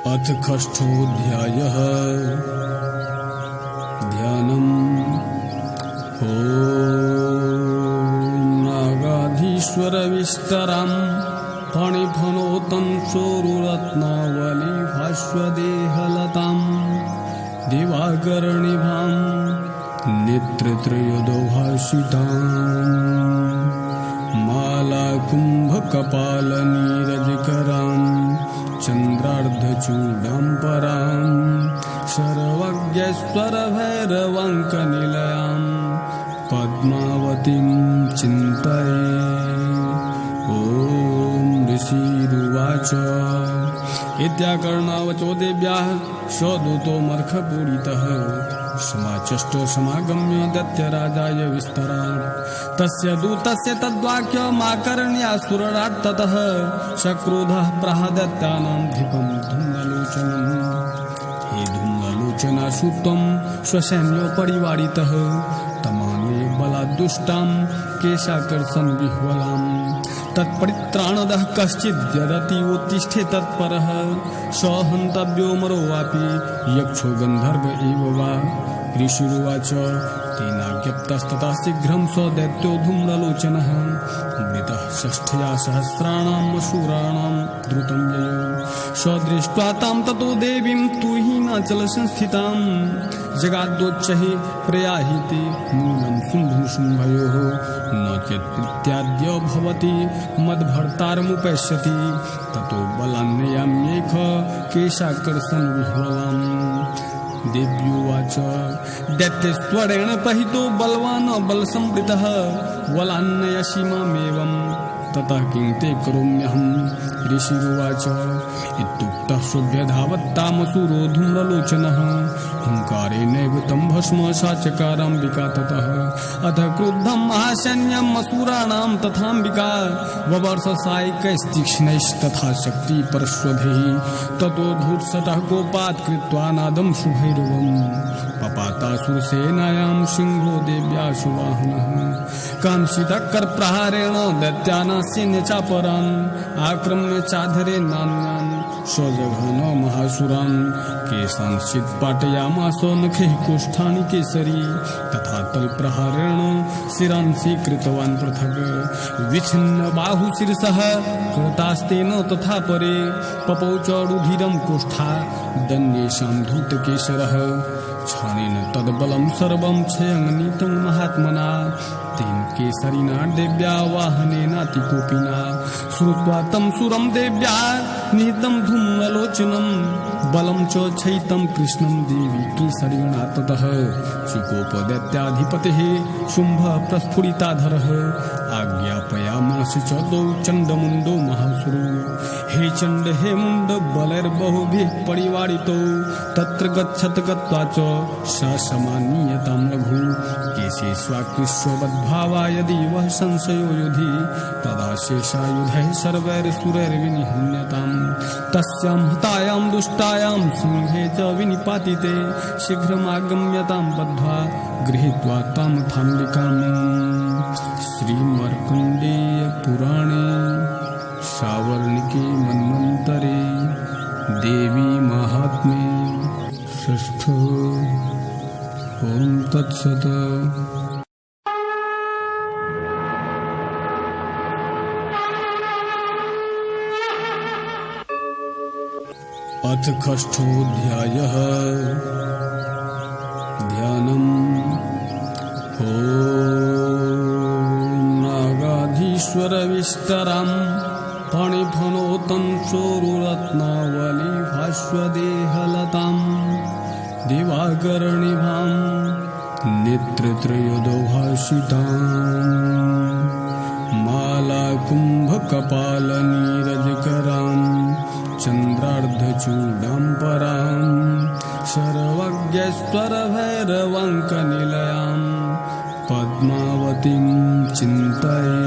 अथ षष्ठोऽध्यायः ध्यानम्। ॐ नागाधीश्वरविष्टराम् फणिफणोतं चोरुरत्नावली भाष्वदेहलताम् दिवाकर्णिभां नेत्रत्रयोदभाषिताम् मालाकुम्भकपालनीरजकराम् चन्द्रार्धचूडां परां सर्वज्ञस्वरभैरवाङ्कनिलयां पद्मावतीं चिन्तये। ॐ ऋषिरुवाच इत्याकर्णावचो देव्याः स्वदूतो मर्खपूरितः समाचष्ट समागम्य दैत्यराजाय विस्तरात्। तस्य दूतस्य तद्वाक्यमाकर्ण्यासुरराट् ततः शक्रुधः प्राह दैत्यानां धिपं धूम्रलोचनम्। हे धूम्रलोचनासु त्वं स्वसैन्योपरिवारितः तमाने बलाद्दुष्टां केशाकर्षणविह्वलां तत्परित्राणदः कश्चिद्यदति उत्तिष्ठे तत्परः स हन्तव्यो मरोऽपि यक्षो गन्धर्व एव वा। ऋषिरुवाच तेनाज्ञप्तस्ततः शीघ्रं स दैत्यो धूम्रलोचनः मृतः षष्ठया सहस्राणां असुराणां द्रुतं ययो। स दृष्ट्वा तां ततो देवीं तुहिनाचलसंस्थितां जगादोच्चैः प्रयाहिते मूलं शुम्भं शुम्भयोः न चेत् प्रीत्याद्य भवति मद्भर्तारमुपैष्यति ततो बलान्नयाम्येख केशाकर्षणविह्वलाम्। देव्युवाच दैत्यस्वरेण पहितो बलवान् बलसंवृतः बलान्नयसि मामेवं ततः किं ते करोम्यहम्। ऋषिरुवाच इत्युक्तः सोऽभ्यधावत्तामसुरो धूम्रलोचनः हुङ्कारेणैव तं भस्म साचकाराम्बिका ततः अथ क्रुद्धं महासैन्यम् असुराणां तथाम्बिका ववर्ष सायकैस्तीक्ष्णैस्तथा शक्ति परश्वधैः ततो धूर्षटः कोपात् कृत्वा नादं शुभैरवम् पपातासुरसेनायां सिंहो देव्यासु वाहनः कांसितकरप्रहारेण दैत्यानास्येन चापरान् आक्रम्य चाधरे नान्यान् स्वजघान महासुरान् केशांश्चित् पाटयामास नखैः कोष्ठानि केसरी तथा तल्प्रहारेण शिरांसि कृतवान् पृथक् विच्छिन्न बाहुशिरसः कृतास्तेन तथा परे पपौ च रुधिरं कोष्ठा दन्येषां धूतकेशरः क्षणेन तद्बलं सर्वं क्षयङ्नीतं महात्मना तेन केसरिना देव्या वाहनेनातिकोपिना श्रुत्वा तं सुरं देव्या निहितं धूम्रलोचनं बलं च क्षयितं कृष्णं देवी केसरिणा ततः सुकोपदैत्याधिपतेः शुम्भः प्रस्फुरिताधरः आज्ञापयामास च द्वौ चण्डमुण्डौ महासुरौ हे चण्ड हे मुण्ड बलैर्बहुभिः परिवारितौ तत्र गच्छत गत्वा च समानीयतां लघु केशे स्वाकृष्वद्भावा यदि वः संशयो युधि तदा शेषायुधैः सर्वैरसुरैर्विनिहन्यताम् तस्यां हतायां दुष्टायां सिंहे च विनिपातिते शीघ्रमागम्यतां बद्ध्वा गृहीत्वा तां थाम्बिकाम्। श्रीमार्कण्डेय पुराणे सावर्णिके मन्वन्तरे देवी महात्म्ये षष्ठो। ॐ तत्सत्। अथ षष्ठोऽध्यायः ध्यानम्। ॐ नागाधीश्वरविष्टराम् फणिफणोतं चोरुरत्नावली भाष्वदेहलताम् दिवाकर्णिभां नेत्रत्रयोदभाषिताम् मालाकुम्भकपालनीरजकरां चन्द्रार्धचूडां परां सर्वज्ञस्वरभैरवाङ्कनिलयां पद्मावतीं चिन्तये।